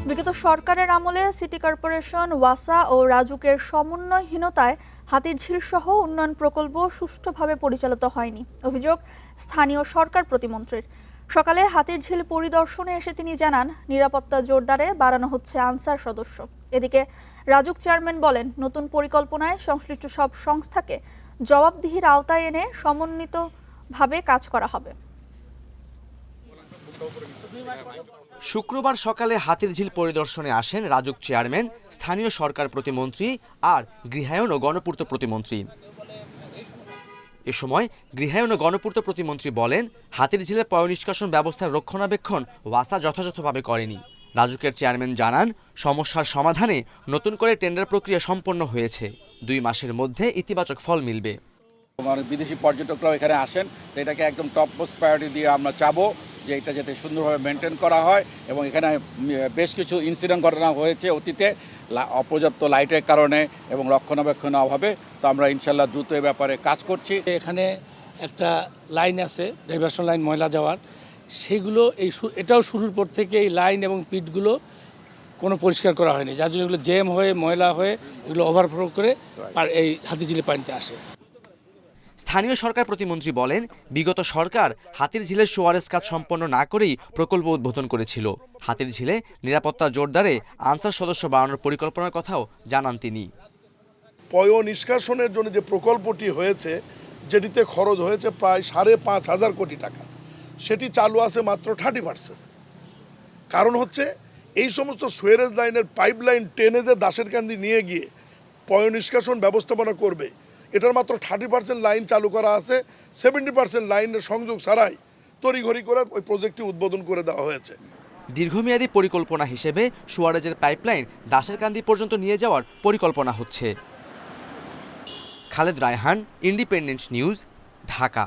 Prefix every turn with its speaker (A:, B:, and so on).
A: বিগত সরকারের আমলে সিটি কর্পোরেশন, ওয়াসা ও রাজুকের সমন্বয়হীনতায় হাতিরঝিল সহ উন্নয়ন প্রকল্প সুষ্ঠুভাবে পরিচালিত হয়নি অভিযোগ স্থানীয় সরকার প্রতিমন্ত্রীর। সকালে হাতিরঝিল পরিদর্শনে এসে তিনি জানান, নিরাপত্তা জোরদারে বাড়ানো হচ্ছে আনসার সদস্য। এদিকে রাজুক চেয়ারম্যান বলেন, নতুন পরিকল্পনায় সংশ্লিষ্ট সব সংস্থাকে জবাবদিহির আওতায় এনে সমন্বিতভাবে কাজ করা হবে।
B: শুক্রবার সকালে হাতিরঝিল পরিদর্শনে আসেন রাজুক চেয়ারম্যান, স্থানীয় সরকার প্রতিমন্ত্রী আর গৃহায়ন ও গণপূর্ত প্রতিমন্ত্রী। এ সময় গৃহায়ন ও গণপূর্ত প্রতিমন্ত্রী বলেন, হাতিরঝিলের পয়ঃনিষ্কাশন ব্যবস্থার রক্ষণাবেক্ষণ ওয়াসা যথাযথভাবে করেনি। রাজুকের চেয়ারম্যান জানান, সমস্যার সমাধানে নতুন করে টেন্ডার প্রক্রিয়া সম্পন্ন হয়েছে। 2 মাসের মধ্যে ইতিবাচক ফল মিলবে।
C: বিদেশি পর্যটকরাও এখানে আসেন, তো এটাকে একদম টপ মোস্ট প্রায়োরিটি দিয়ে আমরা চাবো যে এটা যাতে সুন্দরভাবে মেনটেন করা হয়। এবং এখানে বেশ কিছু ইনসিডেন্ট ঘটনা হয়েছে অতীতে, অপর্যাপ্ত লাইটের কারণে এবং রক্ষণাবেক্ষণের অভাবে। তো আমরা ইনশাল্লাহ দ্রুত এ ব্যাপারে কাজ করছি।
D: এখানে একটা লাইন আছে, ডাইভারশন লাইন, ময়লা যাওয়ার, সেগুলো এটাও শুরুর পর থেকে এই লাইন এবং পিটগুলো কোনো পরিষ্কার করা হয়নি, যার জন্য এগুলো জ্যাম হয়ে ময়লা হয়ে এগুলো ওভারফ্লো করে এই হাতিরঝিলের পানিতে আসে।
B: স্থানীয় সরকার প্রতিমন্ত্রী বলেন, বিগত সরকার হাতিরঝিলের সোয়ারেজ কাজ সম্পন্ন না করেই প্রকল্প উদ্বোধন করেছিল। হাতিরঝিলে নিরাপত্তা জোরদারে আনসার সদস্য বাড়ানোর পরিকল্পনার কথাও জানান তিনি।
E: পয়ঃনিষ্কাশনের জন্য যে প্রকল্পটি হয়েছে, যেটিতে খরচ হয়েছে প্রায় 5,500 কোটি টাকা, সেটি চালু আছে মাত্র 30%। কারণ হচ্ছে এই সমস্ত সুয়েরেজ লাইনের পাইপলাইন টেনে যে দাসেরকান্দি নিয়ে গিয়ে পয়ঃনিষ্কাশন ব্যবস্থাপনা করবে, এটার মাত্র 30% লাইন চালু করা আছে। 70% লাইনের সংযোগ ছাড়াই তড়িঘড়ি করে ওই প্রজেক্টটি উদ্বোধন করে দেওয়া হয়েছে।
B: দীর্ঘমেয়াদী পরিকল্পনা হিসেবে সুয়ারেজের পাইপলাইন দাসেরকান্দি পর্যন্ত নিয়ে যাওয়ার পরিকল্পনা হচ্ছে। Khaled Raihan, independent news, Dhaka.